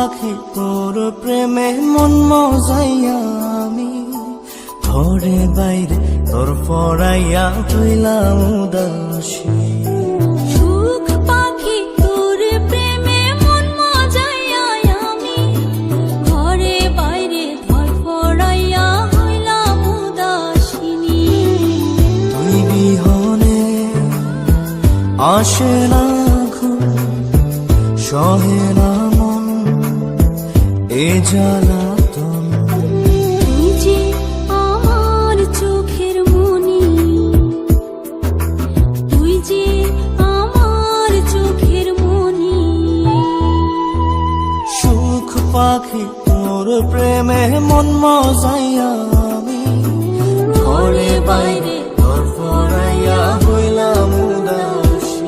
পাখি তোর প্রেমে মন মজাইয়া আমি ঘরে বাইরে তোর পড়াইয়া হইলাম উদাসী। সুখ পাখি তোর প্রেমে মন মজাইয়া আমি ঘরে বাইরে ধর পড়াইয়া হইলাম উদাসিনী। তুই বিহনে আসে না ঘুম, সহে না মন এ জ্বালাতন। তুই যে আমার চোখের মনি, তুই যে আমার চোখের মনি। সুখ পাখি তোর প্রেমে মন মজাইয়া আমি ঘরে বাইরে তোর পড়াইয়া হইলাম উদাসী।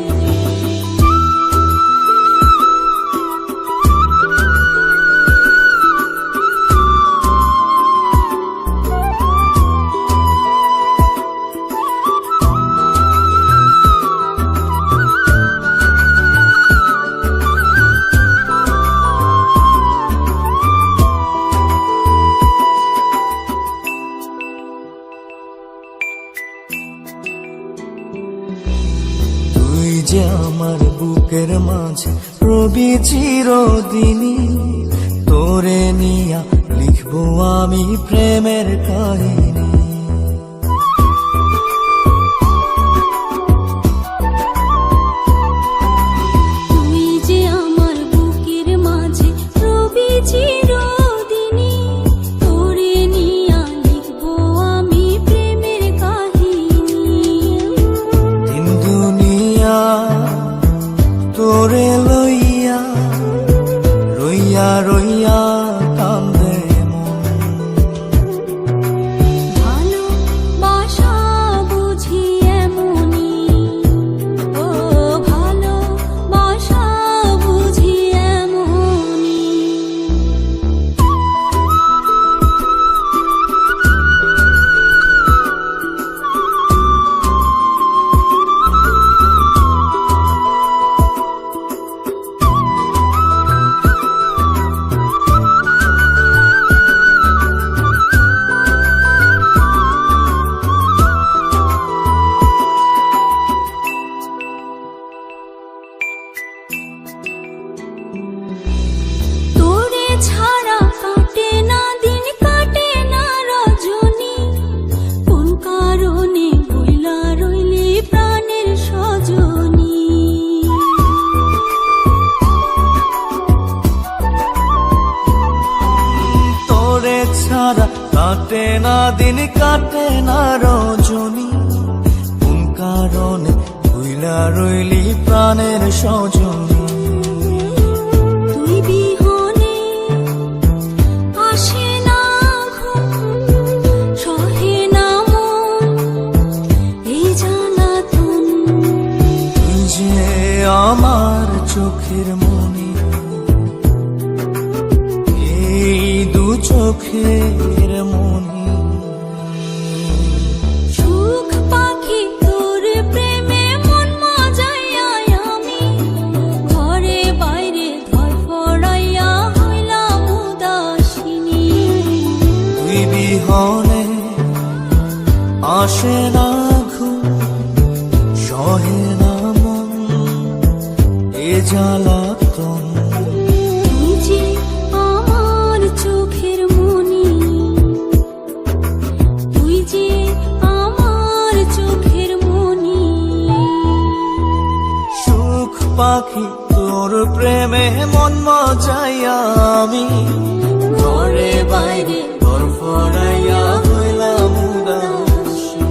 তুই যে আমার বুকের মাঝে রবি চিরদিনই, তোরে নিয়া লিখবো আমি প্রেমের কাহিনী। তুই যে আমার বুকের মাঝে রবি চিরদিনই, তোরে নিয়া লিখবো আমি প্রেমের কাহিনী। দিন দুনিয়া তোরে লইয়া রইয়া রইয়া কান্দে মন। ভালোবাসা বুঝি এমনি, ও ভালোবাসা বুঝি এমনি। তোরে ছাড়া কাটে না দিন, কাটে না রজনী। কোন কারণে বইলা রইলি প্রাণের সজনী। তোরে ছাড়া কাটে না দিন, কাটে না রজনী। কোন কারণে ভুইলা রইলি প্রাণের সজনী। তুই বিহনে আসে না ঘুম, সহে না মন এই জ্বালাতন। তুই যে আমার চোখের মনি, এই দু চোখের মনি। সুখ পাখি তোর প্রেমে মন মজাইয়া আমি ঘরে বাইরে ধর পড়াইয়া হইলাম উদাসিনী। তুই বিহনে আসে না ঘুম, সহে না মন এ জ্বালাতন। তুই যে আমার চোখের মনি, তুই যে আমার চোখের মনি। সুখ পাখি তোর প্রেমে মন মজাইয়া আমি ঘরে বাইরে তোর পড়াইয়া হইলাম উদাসী।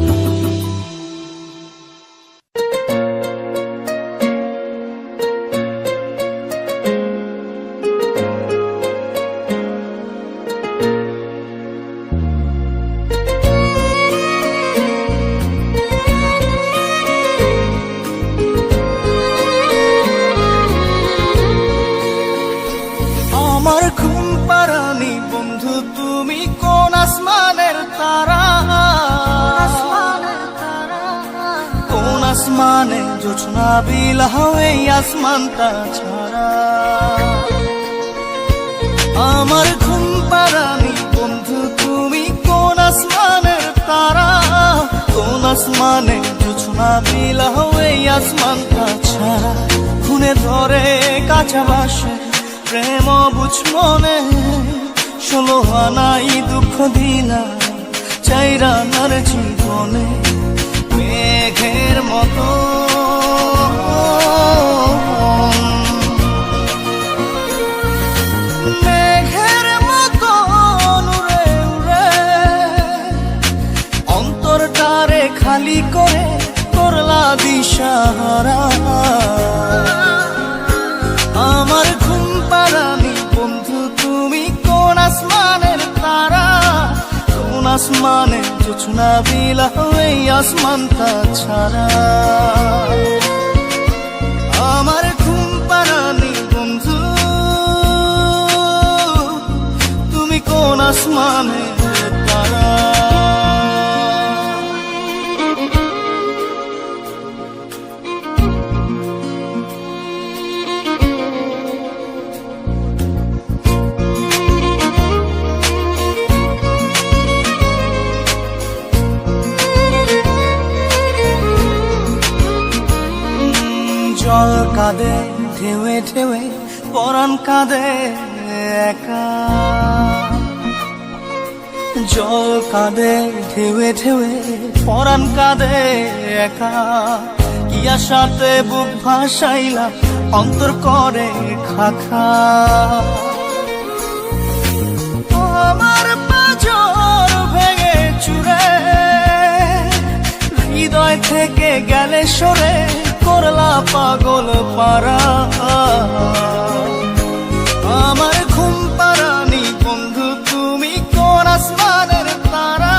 আমার ঘুম পাড়ানি বন্ধু তুমি কোন আসমানের তারা, কোন আসমানে জোছনা বিলাও এই আসমানটা ছাড়া। আমার ঘুম পাড়ানি বন্ধু তুমি কোন আসমানের তারা, কোন আসমানে জোছনা বিলাও এই আসমানটা ছাড়া। খুনে ধরে কাঁচা বাসে প্রেম বুঝ মনে, 16 আনাই দুঃখ দিলা চাইরা নার জীবনে। মেঘের মতো মেঘের মতো উড়ে উড়ে অন্তরটারে খালি করে করলা দিশাহারা। আমার ঘুম পাড়ানি বন্ধু তুমি কোন আসমানের তারা, কোন আসমানে জোছনা বিলাও এই আসমানটা ছাড়া। আমার ঘুম পাড়ানি বন্ধু তুমি কোন আসমানের তারা। জল কাঁদে ঢেউে ঢেউে পরাণ কাঁদে একা, জল কাঁদে ঢেউে ঢেউে পরাণ কাঁদে একা। কি আশাতে বুক ভাসাইলা অন্তর করে খাখা। আমার পাঁজর ভেঙে চুরে হৃদয় থেকে গেলে সরে করলা পাগল পারা। আমার ঘুম পাড়ানি বন্ধু তুমি কোন আসমানের তারা,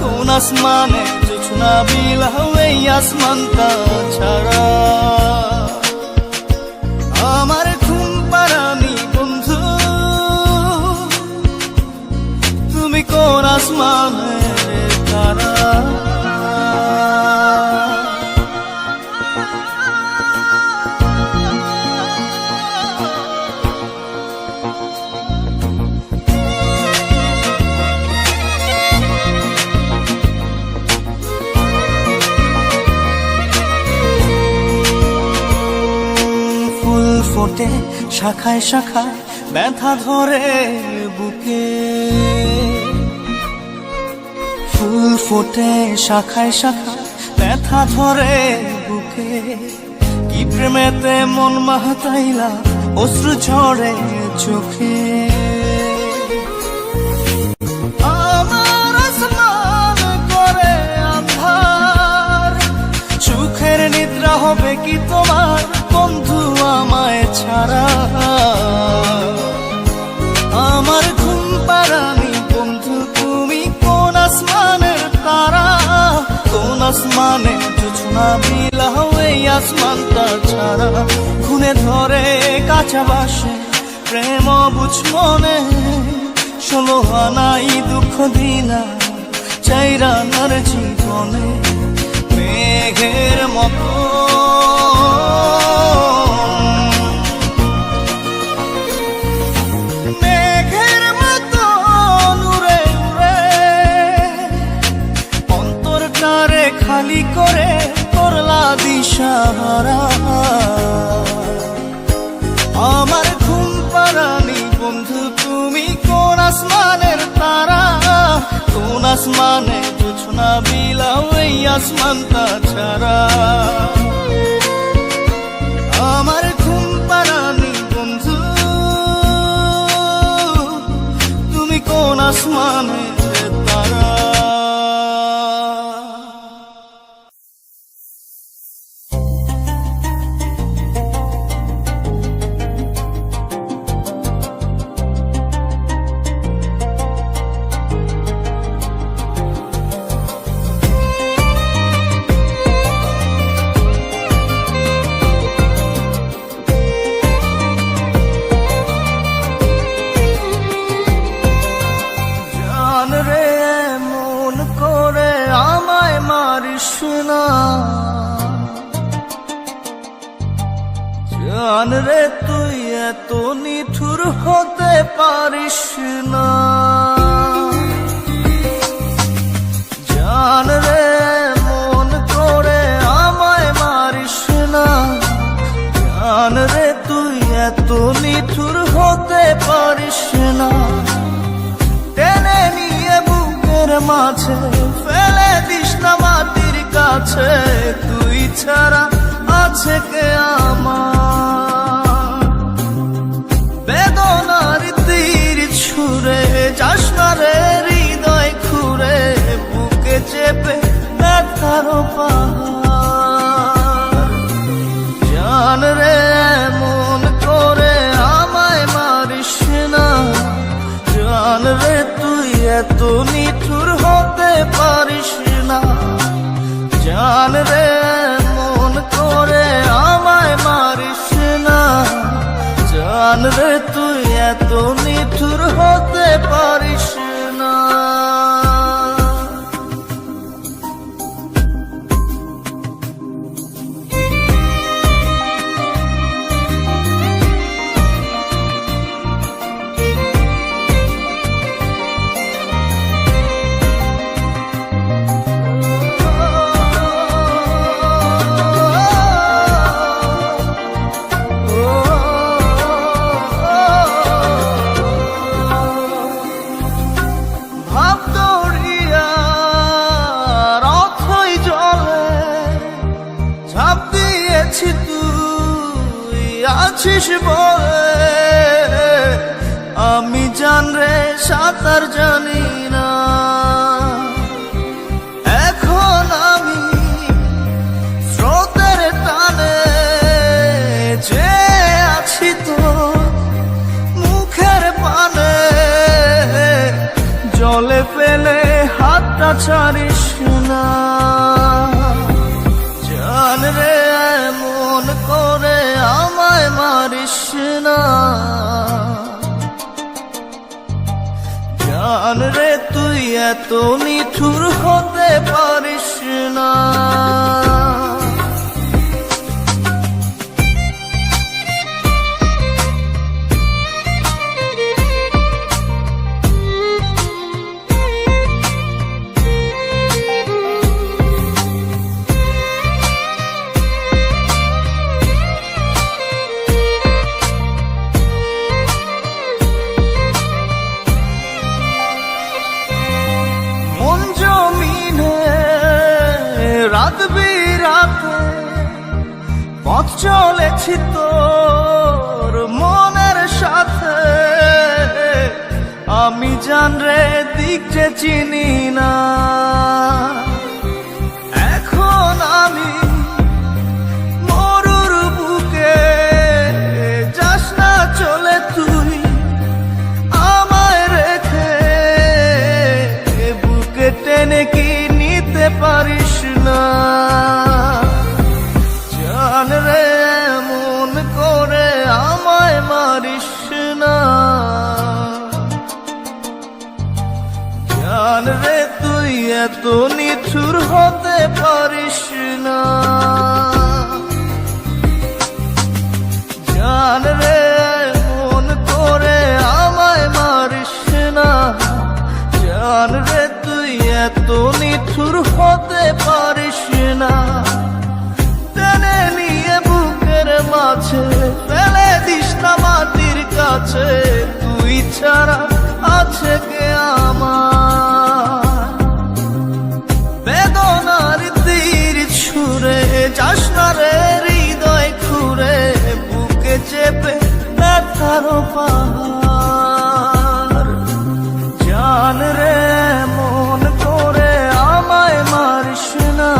কোন আসমানে জোছনা বিলাও এই আসমানটা ছাড়া। আমার ঘুম পাড়ানি বন্ধু তুমি কোন আসমানের তারা। ফোটে শাখায় শাখায় ব্যথা ধরে বুকে, ফুল ফোটে শাখায় শাখায় ব্যথা ধরে বুকে। কি প্রেমেতে মন মাহাতাইলা অশ্রু ঝরে চোখে। আমার আসমান করে আন্ধার, সুখের নিদ্রা হবে কি তোমার বন্ধু আমায় ছাড়া। আমার ঘুম পাড়ানি বন্ধু তুমি কোন আসমানের তারা, কোন আসমানে জোছনা বিলাও এই আসমানটা ছাড়া। খুনে ধরে কাঁচা বাসে প্রেম বুঝ মনে, 16 আনাই দুঃখ দিলা চাইরা নার জীবনে। মেঘের মতো মেঘের মতো উড়ে উড়ে অন্তরটারে খালি করে করলা দিশাহারা। আমার ঘুম পাড়ানি বন্ধু তুমি কোন আসমানের তারা, কোন আসমানে জোছনা বিলাও এই আসমানটা ছাড়া। আমার ঘুম পাড়ানি বন্ধু তুমি কোন আসমানের তারা। জান রে তুই এত নিঠুর হতে পারিস না, জান রে মন করে আমায় মারিস না, জান রে তুই এত নিঠুর হতে পারিস না। টেনে নিয়ে বুকের মাঝে ফেলে দিস না মাটির কাছে, তুই ছাড়া আছে কে আমার। বেদনার তীর ছুঁড়ে যাস না রে হৃদয় খুঁড়ে, বুকে চেপে ব্যথার পাহাড়। জান রে মন করে আমায় মারিস না, জান রে তুই এত নিঠুর হতে পারিস না, জান রে মন করে আমায় মারিস না, জান রে তুই এত নিঠুর হতে পারিস না। তুই আছিস বলে আমি জান রে সাঁতার জানি না, এখন আমি স্রোতের টানে যে আছি তো মুখের পানে, জলে ফেলে হাতটা ছাড়িস না, জান রে মন করে আমায় মারিস না, জান রে তুই এত নিঠুর হতে পারিস না। রাত বিরাতে পথ চলেছি তোর মনের সাথে, আমি জান রে দিক যে চিনি না, এখন আমি মরুর বুকে, যাস না চলে তুই আমায় রেখে, বুকে টেনে কি নিতে পারিস না, জান রে মন করে আমায় মারিস না, জান রে তুই এত নিঠুর হতে পারিস না, জান রে মন করে আমায় মারিস না, জান রে তুই এত নিঠুর হতে পারিস না। টেনে নিয়ে বুকের মাঝে ফেলে দিস না মাটির কাছে, তুই ছাড়া আছে কে আমার। বেদনার তীর ছুঁড়ে যাস না রে হৃদয় খুঁড়ে, বুকে চেপে ব্যথার পাহাড়। জান রে মন করে আমায় মারিস না,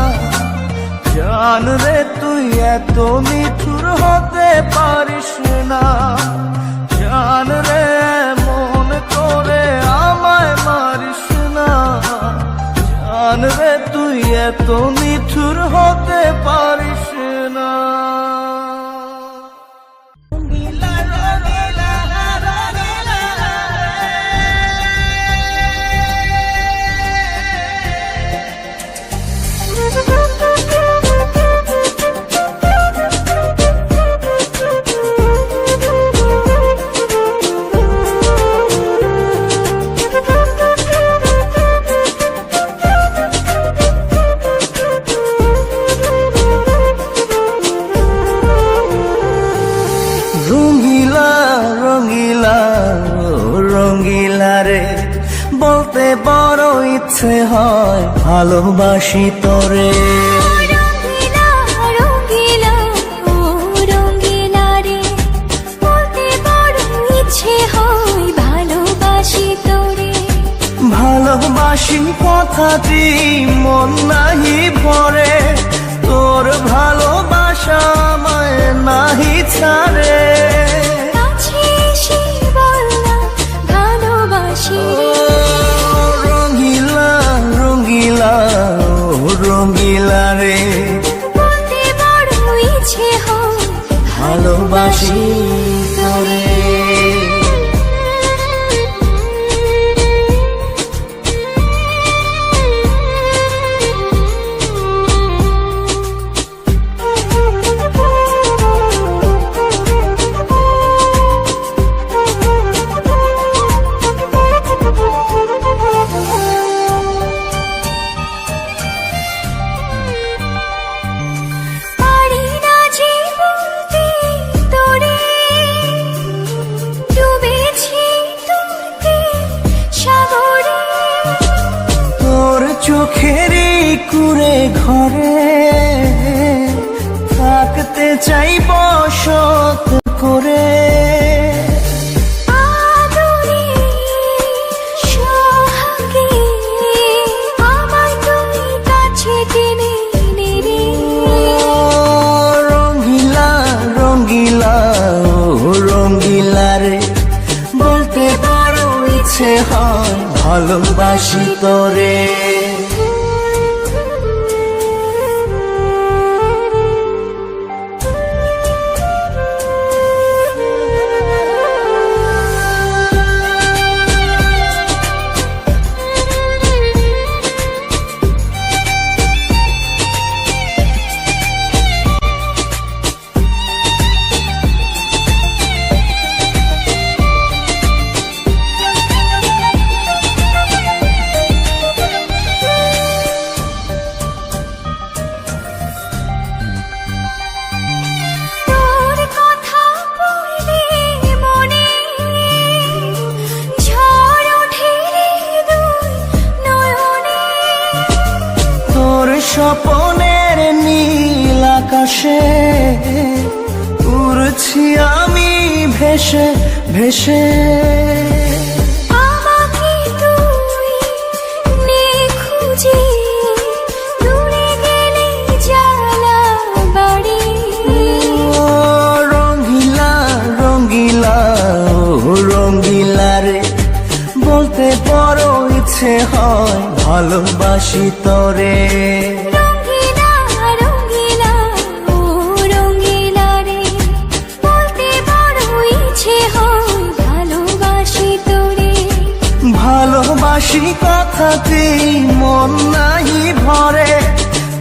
জান রে তুই এত নিঠুর হতে পারিস না, জান রে মন করে আমায় মারিস না, জান রে তুই এত নিঠুর হতে পারিস না। ইচ্ছে হয় ভালোবাসি তোরে। রঙ্গিলা রঙ্গিলা ও রঙ্গিলা রে, বলতে বড় ইচ্ছে হয় ভালোবাসি তোরে। ভালোবাসি কথাটি মন নাহি ভরে, তোর ভালোবাসা আমায় নাহি ছাড়ে। কাছে এসে বল না ভালোবাসি রে। রঙ্গিলা রঙ্গিলা ও রঙ্গিলা রে, বলতে বড় ইচ্ছে হয় ভালোবাসি তোরে। পারি না যে বলতে তোরে, ডুবেছি তোরতে সাগরে। তোর চোখেরই কুঁড়ে ঘরে থাকতে চাই বসত করে। আদরে সোহাগে আমায় তুই কাছে টেনে নে রে। রঙ্গিলা রঙ্গিলা ও রঙ্গিলা রে, বলতে বড় ইচ্ছে হয় ভালোবাসি তোরে। তোর কথা পড়লে মনে ঝড় ওঠে রে দুই নয়নে। তোর স্বপনের নীল আকাশে উড়ছি আমি ভেসে ভেসে। আমাকে তুই নে খুঁজে, দূরে গেলে জ্বালা বাড়ি। ও রঙ্গিলা রঙ্গিলা ও রঙ্গিলা রে, বলতে বড় ইচ্ছে হয় ভালোবাসি তোরে। রঙ্গিলা রঙ্গিলা ও রঙ্গিলা রে, বলতে বড় ইচ্ছে হয় ভালোবাসি তোরে। ভালোবাসি কথাটি মন নাহি ভরে,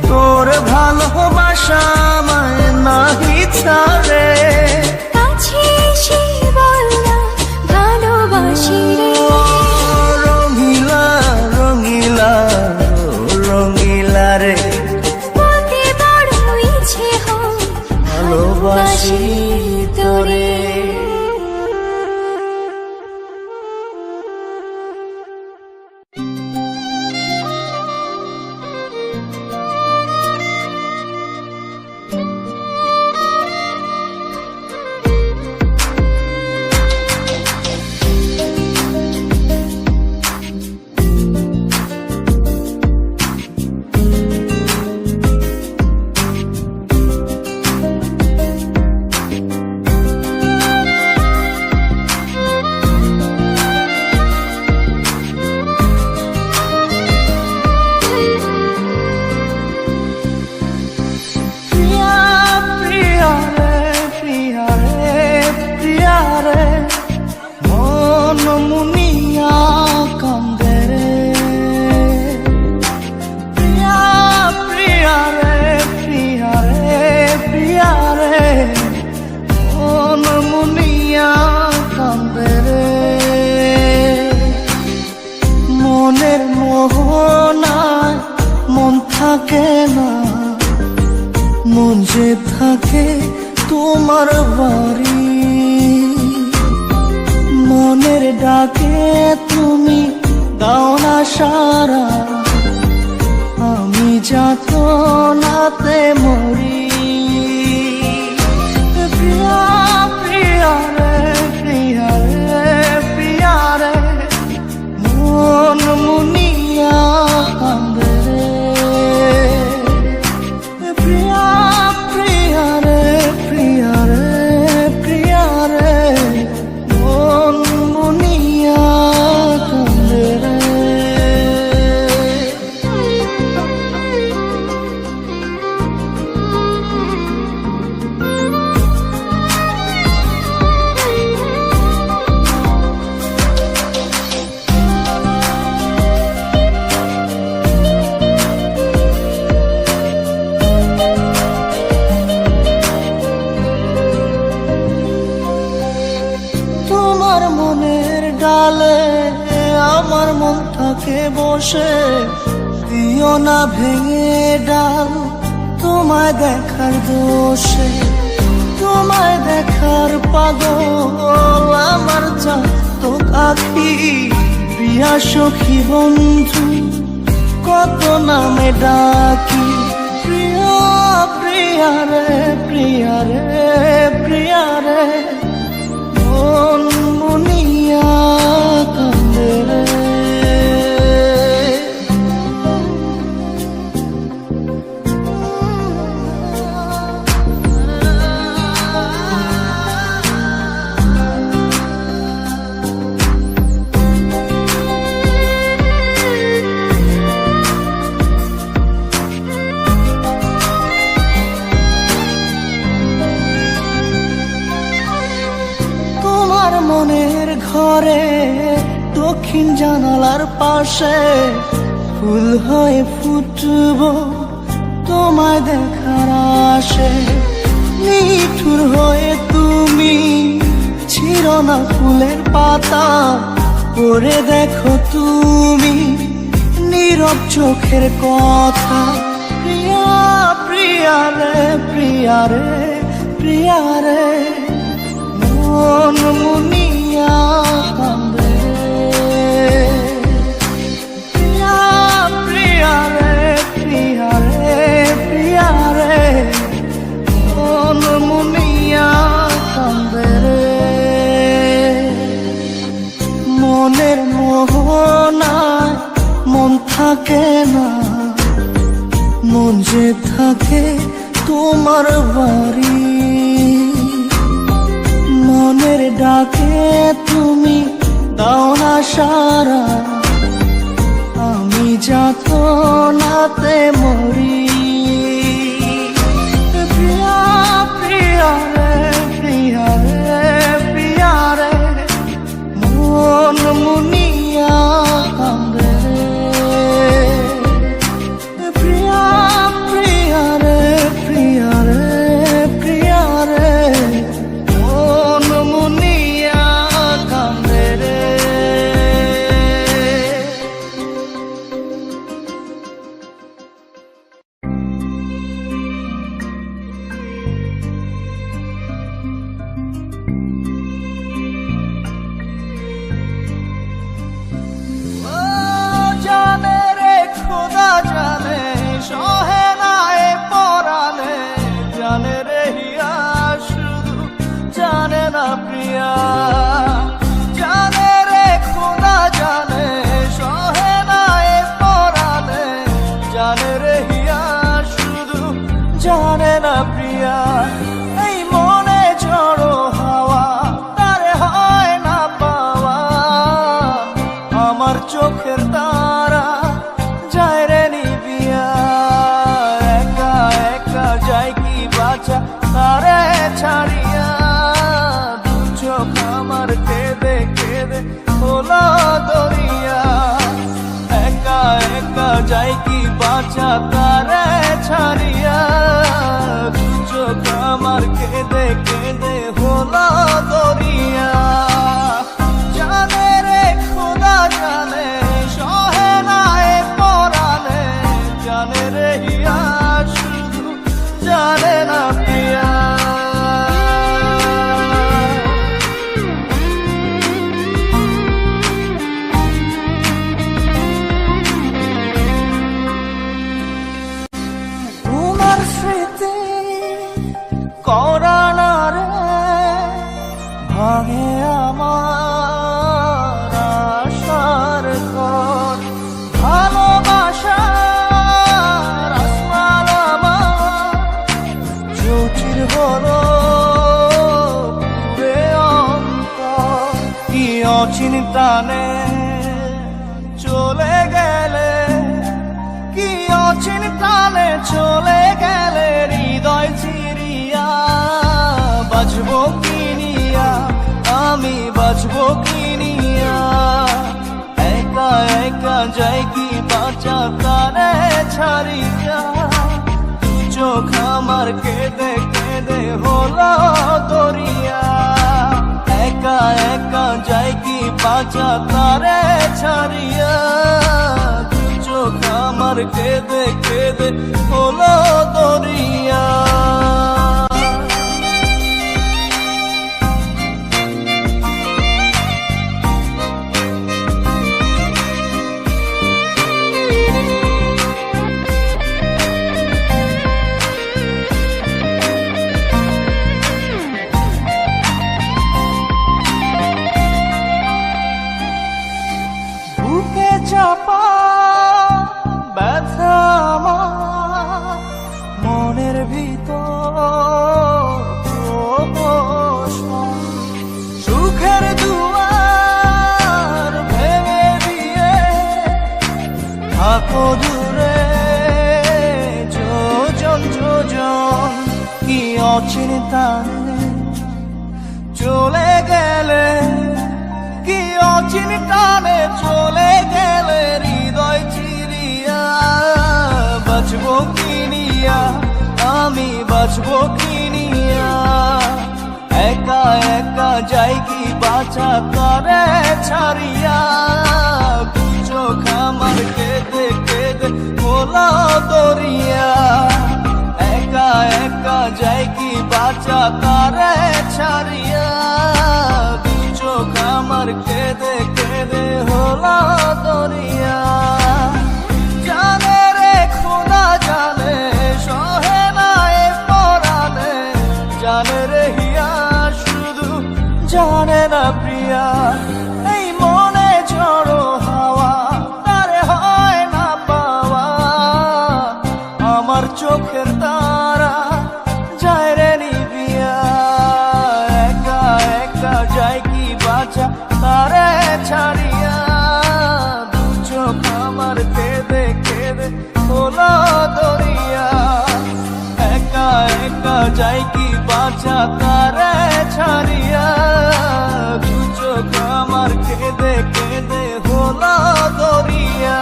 তোর ভালোবাসা আমায় নাহি ছাড়ে। কাছে এসে বল না ভালোবাসি রে। রঙ্গিলা রঙ্গিলা ও রঙ্গিলা রে, বলতে বড় ইচ্ছে হয় ভালোবাসি তোরে। থাকে না, মন যে থাকে তোমার বাড়ি। মনের ডাকে তুমি দাও না সারা, আমি যাতনাতে মরি। প্রিয়া প্রিয়া রে, প্রিয়া রে, প্রিয়া রে, মন মুনিয়া কান্দে রে। প্রিয়া প্রিয়া রে, প্রিয়া রে, প্রিয়া রে, মন মুনিয়া কান্দে রে। তোমার মনের ডালে আমার মন থাকে বসে, দিও না ভেঙে ডাল তোমায় দেখার দোষে। তোমায় দেখার পাগল আমার চাতক আখি, প্রিয়া সখী বন্ধু কত নামে ডাকি। প্রিয়া প্রিয়া রে, প্রিয়া রে, প্রিয়া রে, মন মুনিয়া কান্দে রে। তোমার মনের ঘরে দক্ষিণ জানালার পাশে ফুল হয়ে ফুটব তোমায় দেখার আশে। নিঠুর হয়ে তুমি ছিল না ফুলের পাতা, পড়ে দেখো তুমি নীরব চোখের কথা। প্রিয়া প্রিয়া রে, প্রিয়া রে, প্রিয়া রে, মন মুনিয়া কান্দে রে। প্রিয়া প্রিয়া রে, প্রিয়া রে, প্রিয়া রে, মন মুনিয়া কান্দে রে। মনের মোহনায় মন থাকে না, মন যে থাকে তোমার বাড়ি। মনের ডাকে তুমি দাও না সারা, আমি যাতনাতে মরি। প্রিয়া প্রিয়া রে, প্রিয়া রে, প্রিয়া রে, মন মুনিয়া কান্দে রে। প্রিয়া প্রিয়া রে, প্রিয়া রে, প্রিয়া রে, মন মুনিয়া কান্দে রে। ও জানে রে খোদা জানে, সহে না এ পরানে, জানে রে হিয়া শুধু জানে না প্রিয়া। জানে রে খোদা জানে, সহে না এ পরানে, জানে রে হিয়া শুধু জানে না প্রিয়া। এই মনে ঝড়ো হাওয়া তারে হয় না পাওয়া, আমার চোখের তারা যায় রে নিবিয়া। একা একা যায় কি বাঁচা তারে ছাড়িয়া, দু চোখ আমার কেঁদে কেঁদে হলো দরিয়া। একা একা যায় কি বাঁচা তারে ছাড়িয়া, দু চোখ আমার কেঁদে কেঁদে হলো দরিয়া। জানে রে খোদা জানে, সহে না এ পরানে, জানে রে হিয়া শুধু জানে না প্রিয়া। পরাণারে ভাঙে আমার আশার ঘর। ভালোবাসার আসমান আমার জটিল হলো পুরে অন্তর। কি অচিন টানে চলে গেলে, কি অচিন টানে চলে গেলে হৃদয় চিরিয়া। বাজবো কিনিয়া, আমি বাজবো কিনিয়া। একা একা যাই কি বাঁচা তারে ছাড়িয়া। চোখ আমার কেঁদে কেঁদে হলো দরিয়া। একা একা যাই কি বাঁচা তারে ছাড়িয়া। চোখ আমার কেঁদে কেঁদে হলো দরিয়া। বুকে চাপা ব্যথা আমার মনের ভিতর প্রশ্ন। সুখের দুয়ার ভেঙে দিয়ে থাকো দূরে যোজন যোজন। কি অচিন টানে চলে গেলে, কি অচিন টানে চলে গেলে হৃদয় চিরিয়া। বাঁচবো কিনিয়া, আমি বাঁচবো কিনিয়া। একা একা যাই কি বাঁচা তারে ছাড়িয়া। চোখ আমার কেঁদে কেঁদে হলো দরিয়া। একা একা যাই কি বাঁচা তারে ছাড়িয়া। চোখ আমার কেঁদে কেঁদে হলো দরিয়া। জানে রে খোদা জানে সহে না এ পরাণে। জানে রে হিয়া শুধু জানে না প্রিয়া। এই মনে ঝড়ো হাওয়া তারে হয় না পাওয়া। আমার চোখের তারা যায় রে নিভিয়া। একা একা যায় কি বাঁচা তারে ছাড়িয়া। চোখ আমার কেঁদে কেঁদে হলো দরিয়া। একা একা যায় কি বাঁচা তারে ছাড়িয়া। চোখ আমার কেঁদে কেঁদে হলো দরিয়া।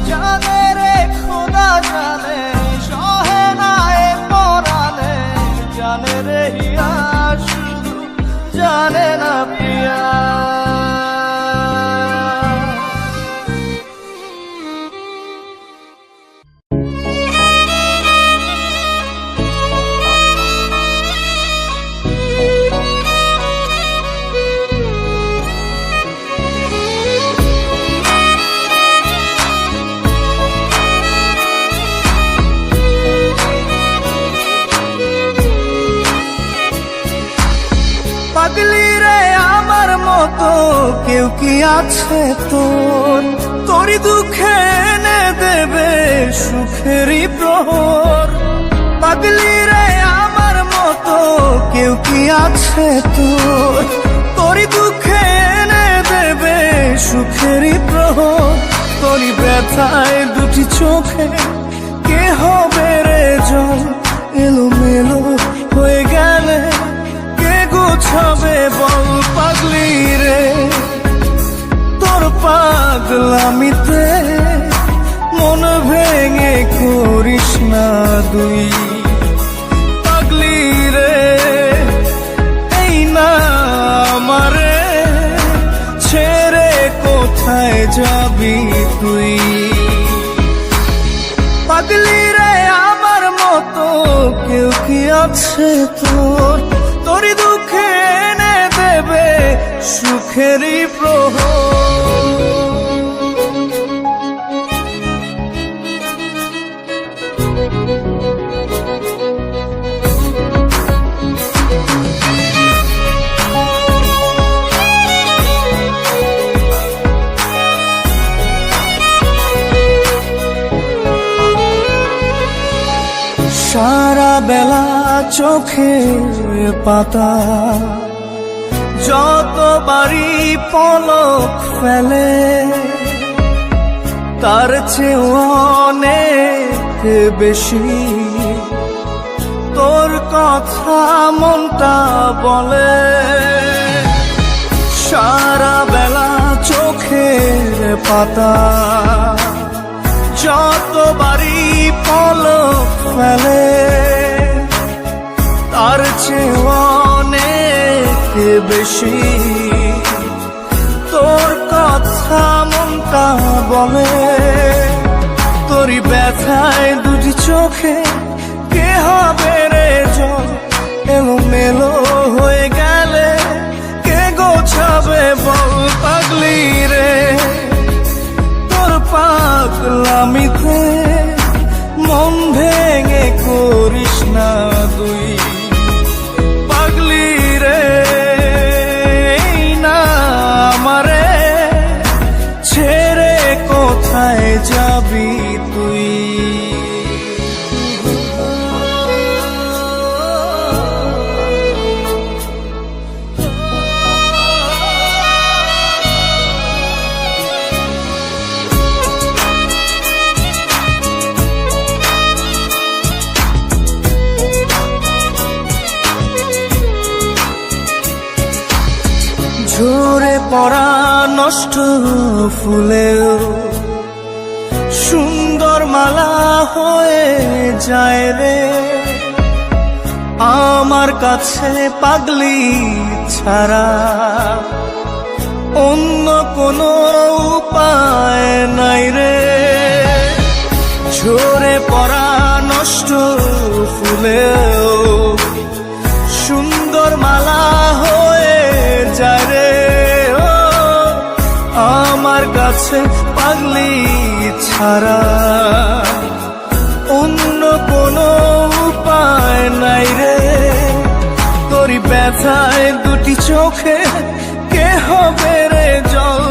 জানে রে খোদা জানে সহে না এ পরাণে। জানে রে হিয়া শুধু জানে না প্রিয়া। পাগলি রে আমার মতো কেউ কি আছে তোর? তোরই দুঃখে এনে দেবে সুখেরই প্রহর। পাগলি রে আমার মতো কেউ কি আছে তোর? তোরই দুঃখে এনে দেবে সুখেরই প্রহর। তোরই ব্যথায় দুটি চোখে কে হবে রে জল? এলোমেলো হয়ে গেলে গুছাবে বল পাগলি রে? তোর পাগলামিতে মন ভেঙে করিস না দুই। পাগলি রে এই না আমারে ছেড়ে কোথায় যাবি তুই? পাগলি রে আমার মতো কেউ কি আছে তোর? তোরই দুঃখে এনে দেবে সুখেরই প্রহর। সারা বেলা চোখের পাতা যতবারই পলক ফেলে তার চেয়ে অনেক বেশি তোর কথা মনটা বলে। সারা বেলা চোখের পাতা যতবারই পলক ফেলে তার চেয়ে অনেক বেশি তোর কথা মনটা বলে। তোরই ব্যথায় দুটি চোখে কে হবে রে জল, এলোমেলো হয়ে গেলে কে গোছাবে বল পাগলি রে। তোর পাগলামিতে মন ভেঙে করিস না তুই পাগলি রে। না আমারে ছেড়ে কোথায় যাবি তুই। ঝরে পড়া নষ্ট ফুলেও সুন্দর মালা হয়ে যায় রে আমার কাছে পাগলি ছাড়া অন্য কোনো উপায় নাই রে। ঝরে পড়া নষ্ট ফুলেও সুন্দর মালা হয়ে যায় রে আমার কাছে পাগলি ছাড়া অন্য কোনো উপায় নাই রে। তোরই ব্যথায় দুটি চোখে কে হবে রে জল,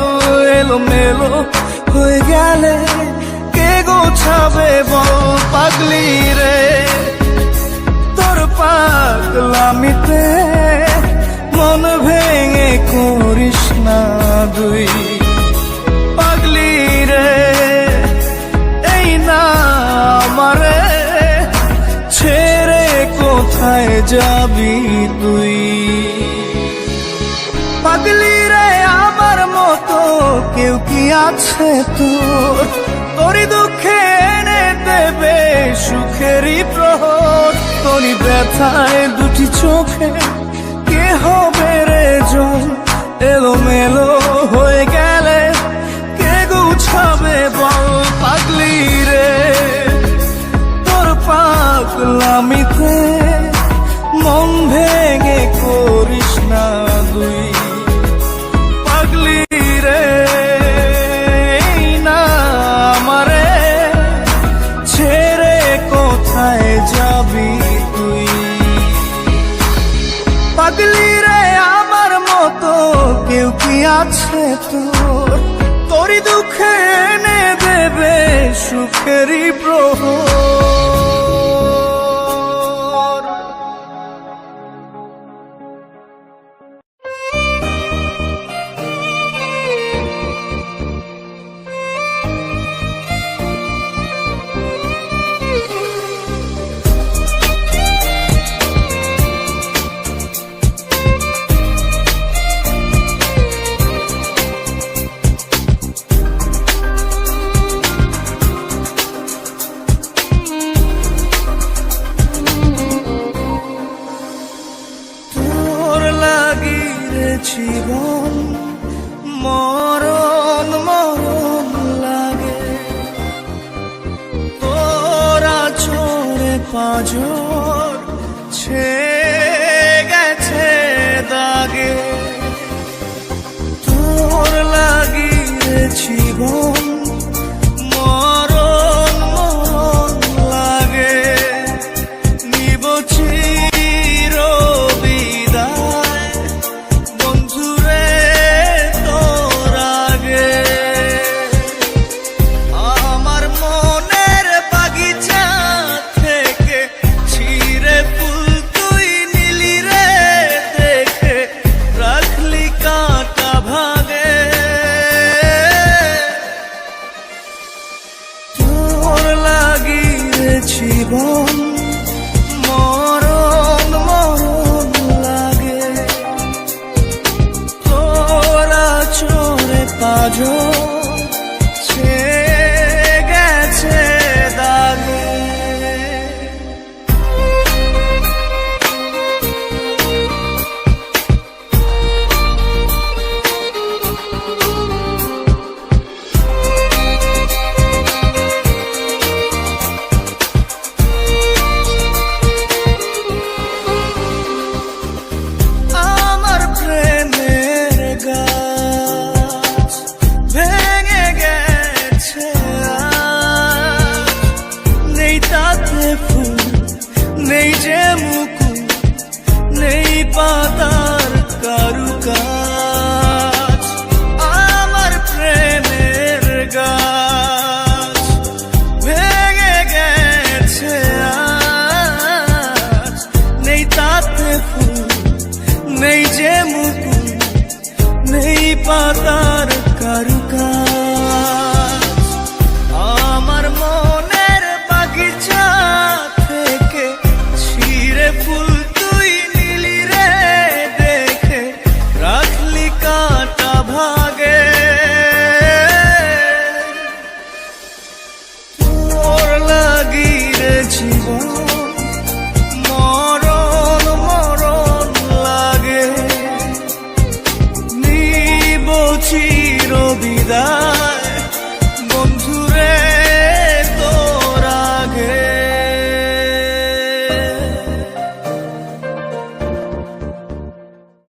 এলোমেলো হয়ে গেলে কে গোছাবে বল পাগলি রে। তোর পাগলামিতে মন ভেঙে করিস না তুই পাগলি রে। এই না আমারে ছেড়ে কোথায় যাবি তুই পাগলি রে। আমার মতো কেউ কি আছে তোর, তোরই দুঃখে এনে দেবে সুখেরই প্রহর। তোরই ব্যথায় দুটি চোখে কে হবে রে জল, এলোমেলো হয়ে গেলে কে গুছাবে বল পাগলি রে। তোর পাগলামিতে মন ভেঙে করিস না তুই পাগলি রে। না আমারে ছেড়ে কোথায় যাবি তুই পাগলি রে। আমার মতো কেউ কি আছে তোর, তোরই দুঃখে এনে দেবে সুখেরই প্রহর। জীবন মরণ মরণ লাগে তোরা চোরে পাজর ছে গেছে দাগে। তোর লাগিয়ে জীবন মরণ মরণ লাগে নিব চির বিদায় বন্ধুরে তোর আগে। আমার মনের বাগিচা থেকে হাতে ফুল নেই যে মুকুল নেই পাতা